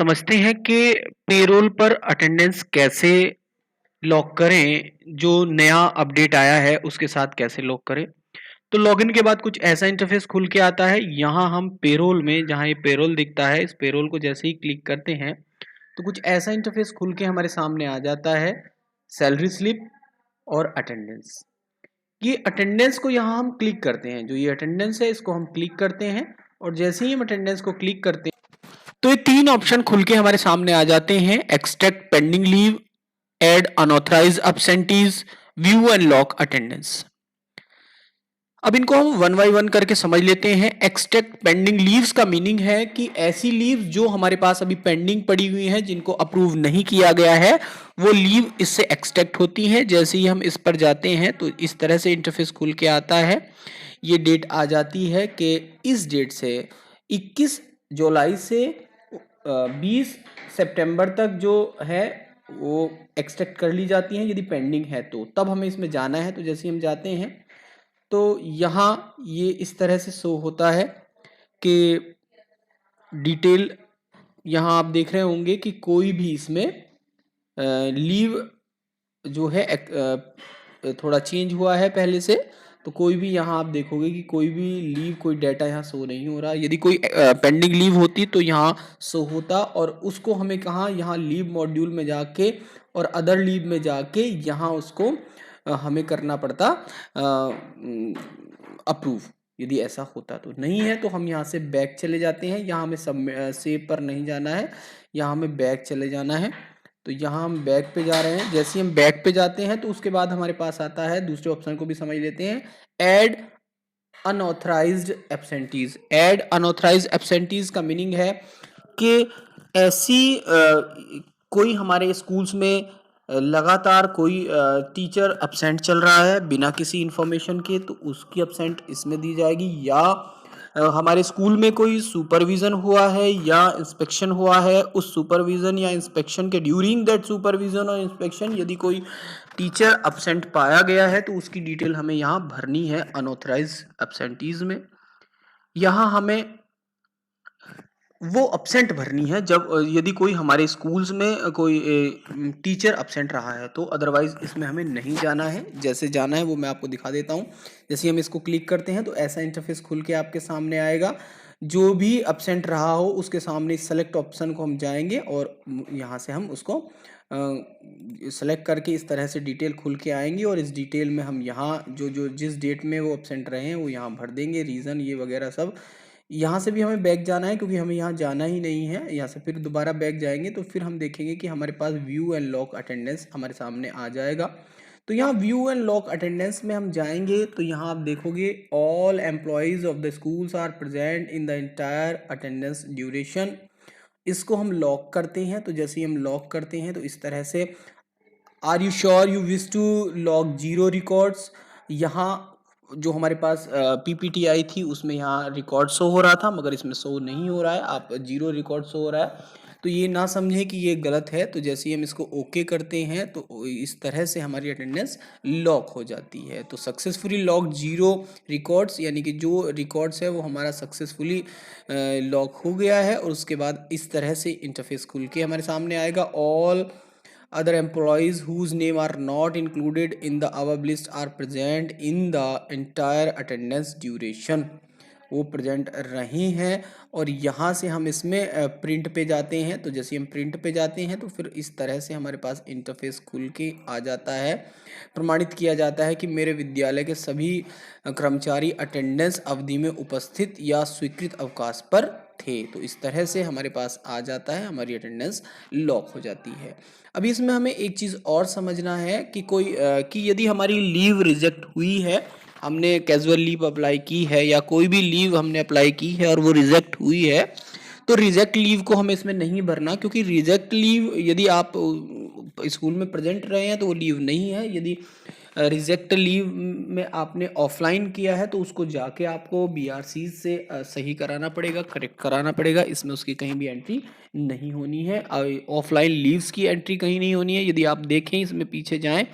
समझते हैं कि पेरोल पर अटेंडेंस कैसे लॉक करें, जो नया अपडेट आया है उसके साथ कैसे लॉक करें। तो लॉगिन के बाद कुछ ऐसा इंटरफेस खुल के आता है। यहाँ हम पेरोल में जहाँ ये पेरोल दिखता है, इस पेरोल को जैसे ही क्लिक करते हैं तो कुछ ऐसा इंटरफेस खुल के हमारे सामने आ जाता है। सैलरी स्लिप और अटेंडेंस, ये अटेंडेंस को यहाँ हम क्लिक करते हैं। जो ये अटेंडेंस है इसको हम क्लिक करते हैं और जैसे ही हम अटेंडेंस को क्लिक करते हैं तो ये तीन ऑप्शन खुल के हमारे सामने आ जाते हैं। Extract pending leave, add unauthorised absentees, view and lock attendance. अब इनको हम वन बाई वन करके समझ लेते हैं। एक्सट्रैक्ट पेंडिंग लीव्स का मीनिंग है कि ऐसी लीव जो हमारे पास अभी पेंडिंग पड़ी हुई हैं, जिनको अप्रूव नहीं किया गया है, वो लीव इससे एक्सट्रैक्ट होती है। जैसे ही हम इस पर जाते हैं तो इस तरह से इंटरफेस खुल के आता है। ये डेट आ जाती है कि इस डेट से 21 जुलाई से 20 सितंबर तक जो है वो एक्सट्रैक्ट कर ली जाती हैं यदि पेंडिंग है तो। तब हमें इसमें जाना है। तो जैसे ही हम जाते हैं तो यहाँ ये इस तरह से शो होता है कि डिटेल यहाँ आप देख रहे होंगे कि कोई भी इसमें लीव जो है थोड़ा चेंज हुआ है पहले से। तो कोई भी यहाँ आप देखोगे कि कोई भी लीव, कोई डाटा यहाँ शो नहीं हो रहा। यदि कोई पेंडिंग लीव होती तो यहाँ शो होता और उसको हमें कहाँ, यहाँ लीव मॉड्यूल में जाके और अदर लीव में जाके यहाँ उसको हमें करना पड़ता अप्रूव। यदि ऐसा होता तो नहीं है तो हम यहाँ से बैक चले जाते हैं। यहाँ हमें सब सेव पर नहीं जाना है, यहाँ हमें बैक चले जाना है। तो यहाँ हम बैक पे जा रहे हैं। जैसे ही हम बैक पे जाते हैं तो उसके बाद हमारे पास आता है, दूसरे ऑप्शन को भी समझ लेते हैं, add unauthorized absentees. Add unauthorized absentees का मीनिंग है कि ऐसी कोई हमारे स्कूल्स में लगातार कोई टीचर अपसेंट चल रहा है बिना किसी इन्फॉर्मेशन के, तो उसकी अपसेंट इसमें दी जाएगी। या हमारे स्कूल में कोई सुपरविज़न हुआ है या इंस्पेक्शन हुआ है, उस सुपरविज़न या इंस्पेक्शन के ड्यूरिंग दैट सुपरविज़न और इंस्पेक्शन यदि कोई टीचर अपसेंट पाया गया है तो उसकी डिटेल हमें यहाँ भरनी है अनऑथराइज एब्सेंटीज में। यहाँ हमें वो अपसेंट भरनी है जब यदि कोई हमारे स्कूल्स में कोई टीचर अपसेंट रहा है तो। अदरवाइज इसमें हमें नहीं जाना है। जैसे जाना है वो मैं आपको दिखा देता हूँ। जैसे हम इसको क्लिक करते हैं तो ऐसा इंटरफेस खुल के आपके सामने आएगा। जो भी अपसेंट रहा हो उसके सामने सेलेक्ट ऑप्शन को हम जाएंगे और यहाँ से हम उसको सेलेक्ट करके इस तरह से डिटेल खुल के आएंगी और इस डिटेल में हम यहाँ जो जो जिस डेट में वो अपसेंट रहे हैं वो यहाँ भर देंगे, रीज़न ये वगैरह सब। यहाँ से भी हमें बैक जाना है क्योंकि हमें यहाँ जाना ही नहीं है। यहाँ से फिर दोबारा बैक जाएंगे तो फिर हम देखेंगे कि हमारे पास व्यू एंड लॉक अटेंडेंस हमारे सामने आ जाएगा। तो यहाँ व्यू एंड लॉक अटेंडेंस में हम जाएंगे तो यहाँ आप देखोगे all employees of the schools are present in the entire attendance duration. इसको हम लॉक करते हैं। तो जैसे ही हम लॉक करते हैं तो इस तरह से, are you sure you wish to log zero records. यहाँ जो हमारे पास पीपीटी आई थी उसमें यहाँ रिकॉर्ड शो हो रहा था मगर इसमें शो नहीं हो रहा है, आप जीरो रिकॉर्ड शो हो रहा है। तो ये ना समझें कि ये गलत है। तो जैसे ही हम इसको ओके करते हैं तो इस तरह से हमारी अटेंडेंस लॉक हो जाती है। तो सक्सेसफुली लॉक जीरो रिकॉर्ड्स, यानी कि जो रिकॉर्ड्स है वो हमारा सक्सेसफुली लॉक हो गया है। और उसके बाद इस तरह से इंटरफेस खुल के हमारे सामने आएगा। All other employees whose name are not included in the above list are present in the entire attendance duration। वो प्रेजेंट रहे हैं। और यहाँ से हम इसमें प्रिंट पे जाते हैं। तो जैसे हम प्रिंट पे जाते हैं तो फिर इस तरह से हमारे पास इंटरफेस खुल के आ जाता है। प्रमाणित किया जाता है कि मेरे विद्यालय के सभी कर्मचारी अटेंडेंस अवधि में उपस्थित या स्वीकृत अवकाश पर थे। तो इस तरह से हमारे पास आ जाता है, हमारी अटेंडेंस लॉक हो जाती है। अभी इसमें हमें एक चीज़ और समझना है कि कि यदि हमारी लीव रिजेक्ट हुई है, हमने कैजुअल लीव अप्लाई की है या कोई भी लीव हमने अप्लाई की है और वो रिजेक्ट हुई है, तो रिजेक्ट लीव को हमें इसमें नहीं भरना। क्योंकि रिजेक्ट लीव यदि आप स्कूल में प्रेजेंट रहे हैं तो वो लीव नहीं है। यदि रिजेक्ट लीव में आपने ऑफलाइन किया है तो उसको जाके आपको बीआरसी से सही कराना पड़ेगा, करेक्ट कराना पड़ेगा। इसमें उसकी कहीं भी एंट्री नहीं होनी है। ऑफलाइन लीव्स की एंट्री कहीं नहीं होनी है। यदि आप देखें इसमें पीछे जाएं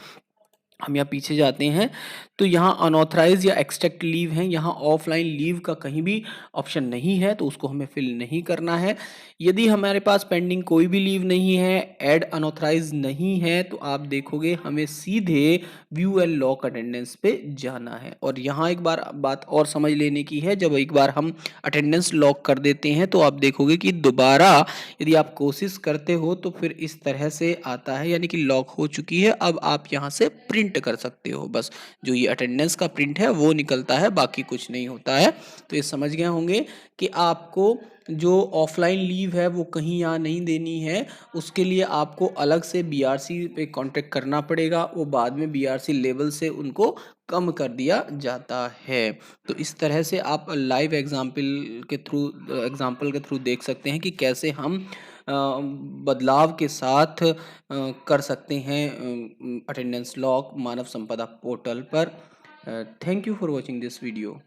हम यहाँ पीछे जाते हैं तो यहाँ अनऑथराइज या एक्सटेक्ट लीव है, यहाँ ऑफलाइन लीव का कहीं भी ऑप्शन नहीं है तो उसको हमें फिल नहीं करना है। यदि हमारे पास पेंडिंग कोई भी लीव नहीं है, ऐड अनऑथराइज नहीं है, तो आप देखोगे हमें सीधे व्यू एंड लॉक अटेंडेंस पे जाना है। और यहाँ एक बार बात और समझ लेने की है, जब एक बार हम अटेंडेंस लॉक कर देते हैं तो आप देखोगे कि दोबारा यदि आप कोशिश करते हो तो फिर इस तरह से आता है, यानी कि लॉक हो चुकी है। अब आप यहाँ से प्रिंट कर सकते हो, बस जो ये अटेंडेंस का प्रिंट है वो निकलता है, बाकी कुछ नहीं होता है। तो ये समझ गए होंगे कि आपको जो ऑफलाइन लीव है वो कहीं यहाँ नहीं देनी है, उसके लिए आपको अलग से बीआरसी पे कांटेक्ट करना पड़ेगा। वो बाद में बीआरसी लेवल से उनको कम कर दिया जाता है। तो इस तरह से आप लाइव एग्जाम्पल के थ्रू देख सकते हैं कि कैसे हम बदलाव के साथ कर सकते हैं अटेंडेंस लॉक मानव संपदा पोर्टल पर। Thank you for watching this video.